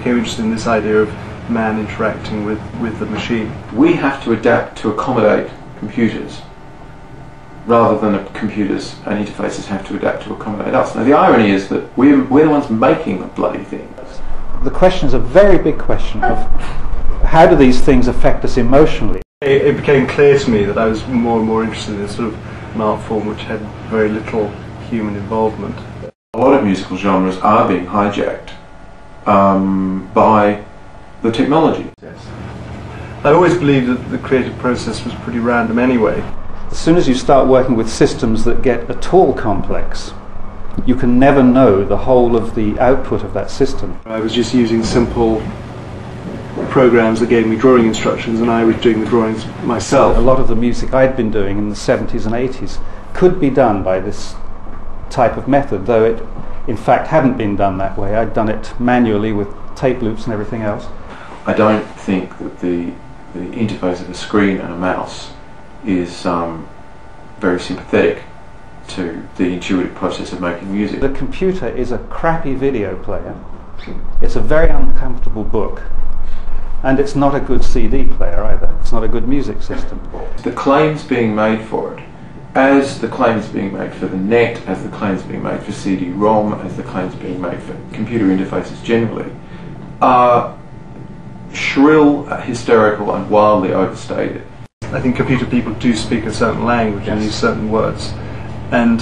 became interested in this idea of man interacting with the machine. We have to adapt to accommodate computers, rather than computers and interfaces have to adapt to accommodate us. Now the irony is that we're the ones making the bloody things. The question is a very big question of how do these things affect us emotionally? It became clear to me that I was more and more interested in sort of an art form which had very little human involvement. A lot of musical genres are being hijacked by the technology. Yes. I always believed that the creative process was pretty random anyway. As soon as you start working with systems that get at all complex, you can never know the whole of the output of that system. I was just using simple programs that gave me drawing instructions, and I was doing the drawings myself. A lot of the music I'd been doing in the 70s and 80s could be done by this type of method, though it in fact hadn't been done that way. I'd done it manually with tape loops and everything else. I don't think that the interface of a screen and a mouse is very sympathetic to the intuitive process of making music. The computer is a crappy video player. It's a very uncomfortable book. And it's not a good CD player either. It's not a good music system. The claims being made for it, as the claims being made for the net, as the claims being made for CD-ROM, as the claims being made for computer interfaces generally, are shrill, hysterical and wildly overstated. I think computer people do speak a certain language and use certain words, and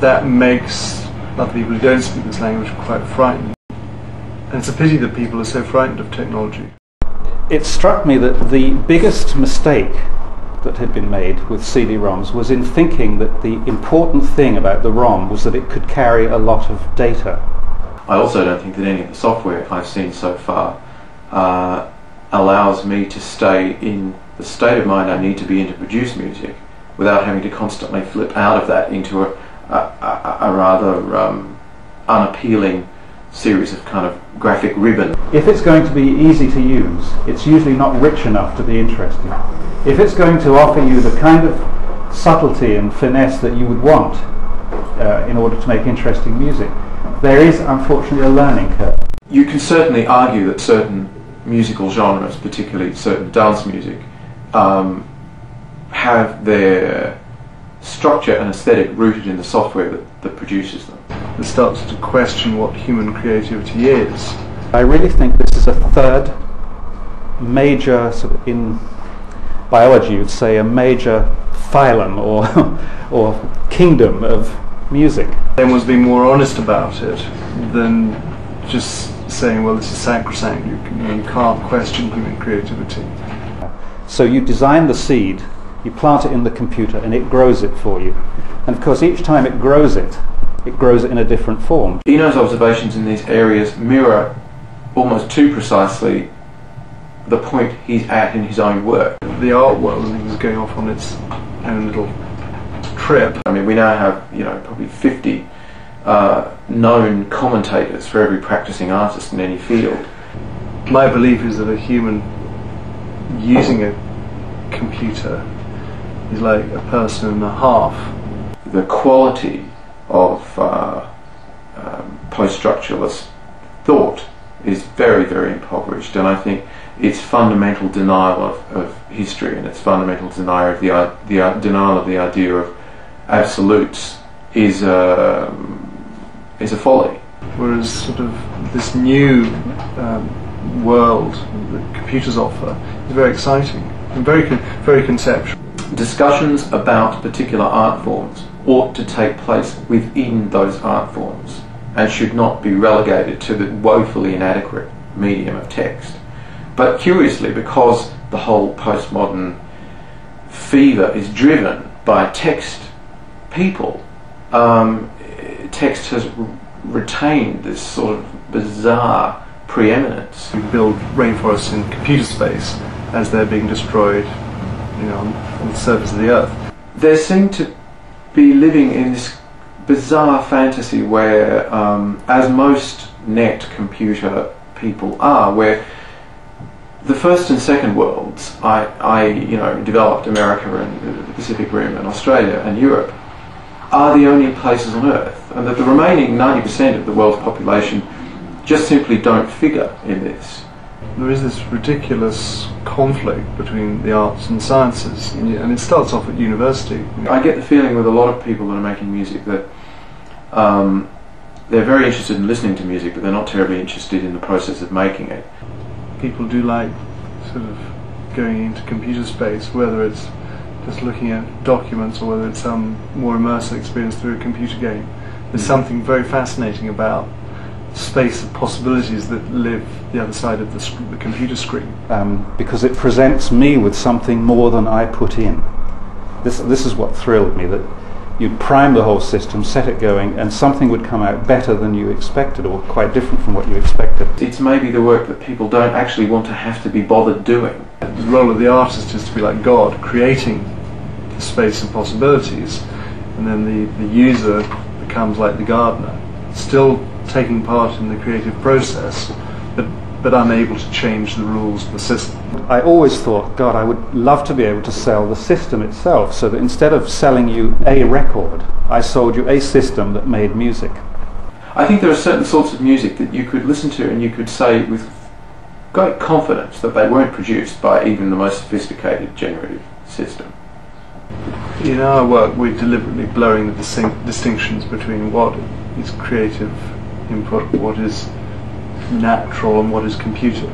that makes other people who don't speak this language quite frightened. And it's a pity that people are so frightened of technology. It struck me that the biggest mistake that had been made with CD-ROMs was in thinking that the important thing about the ROM was that it could carry a lot of data. I also don't think that any of the software I've seen so far allows me to stay in the state of mind I need to be in to produce music without having to constantly flip out of that into a rather unappealing series of kind of graphic ribbon. If it's going to be easy to use, it's usually not rich enough to be interesting. If it's going to offer you the kind of subtlety and finesse that you would want in order to make interesting music, there is unfortunately a learning curve. You can certainly argue that certain musical genres, particularly certain dance music, have their structure and aesthetic rooted in the software that produces them. It starts to question what human creativity is. I really think this is a third major, sort of in biology you'd say, a major phylum or kingdom of music. Everyone's being more honest about it than just saying, well, this is sacrosanct, you can't question human creativity. So you design the seed, you plant it in the computer, and it grows it for you. And of course each time it grows it in a different form. Eno's observations in these areas mirror almost too precisely the point he's at in his own work. The art world is going off on its own little trip. I mean, we now have, probably 50 known commentators for every practicing artist in any field. My belief is that a human using a computer is like a person and a half. The quality of post-structuralist thought is very, very impoverished, and I think its fundamental denial of history and its fundamental denial of the idea of absolutes is a folly. Whereas sort of this new world that computers offer is very exciting and very conceptual. Discussions about particular art forms ought to take place within those art forms and should not be relegated to the woefully inadequate medium of text. But curiously, because the whole postmodern fever is driven by text people, text has retained this sort of bizarre preeminence. We build rainforests in computer space as they're being destroyed, on the surface of the earth. They seem to be living in this bizarre fantasy where, as most net computer people are, where the first and second worlds, developed America and the Pacific Rim and Australia and Europe, are the only places on Earth, and that the remaining 90% of the world's population just simply don't figure in this. There is this ridiculous conflict between the arts and sciences, and it starts off at university. I get the feeling with a lot of people that are making music that they're very interested in listening to music, but they're not terribly interested in the process of making it. People do like sort of going into computer space, whether it's just looking at documents or whether it's some more immersive experience through a computer game. There's something very fascinating about the space of possibilities that live the other side of the computer screen. Because it presents me with something more than I put in. This is what thrilled me, that you'd prime the whole system, set it going, and something would come out better than you expected, or quite different from what you expected. It's maybe the work that people don't actually want to have to be bothered doing. The role of the artist is to be like God, creating the space of possibilities, and then the user becomes like the gardener, still taking part in the creative process, but unable to change the rules of the system. I always thought, God, I would love to be able to sell the system itself, so that instead of selling you a record, I sold you a system that made music. I think there are certain sorts of music that you could listen to and you could say with great confidence that they weren't produced by even the most sophisticated generative system. In our work, we're deliberately blurring the distinctions between what is creative input, what is natural, and what is computer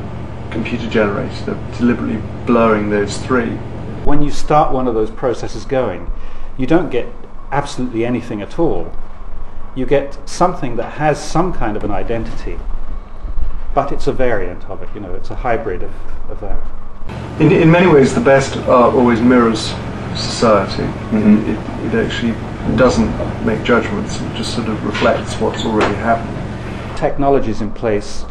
generated. They're deliberately blurring those three. When you start one of those processes going, you don't get absolutely anything at all. You get something that has some kind of an identity, but it's a variant of it, it's a hybrid of that. In many ways, the best art always mirrors society. It actually doesn't make judgments, it just sort of reflects what's already happened. Technology's in place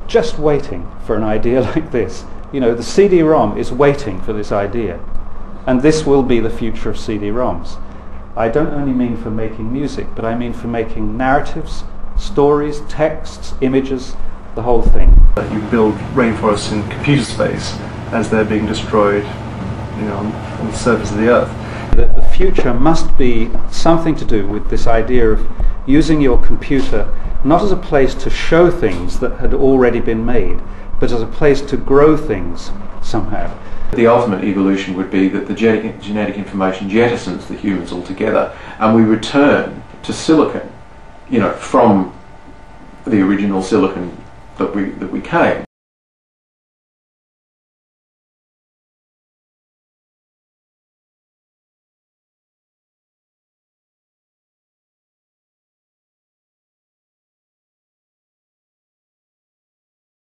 just waiting for an idea like this. The CD-ROM is waiting for this idea, and this will be the future of CD-ROMs. I don't only mean for making music, but I mean for making narratives, stories, texts, images, the whole thing. You build rainforests in computer space as they're being destroyed on the surface of the earth. The future must be something to do with this idea of using your computer not as a place to show things that had already been made, but as a place to grow things somehow. The ultimate evolution would be that the genetic information jettisons the humans altogether, and we return to silicon, from the original silicon that we came.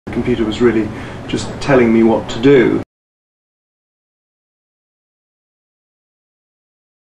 The computer was really just telling me what to do,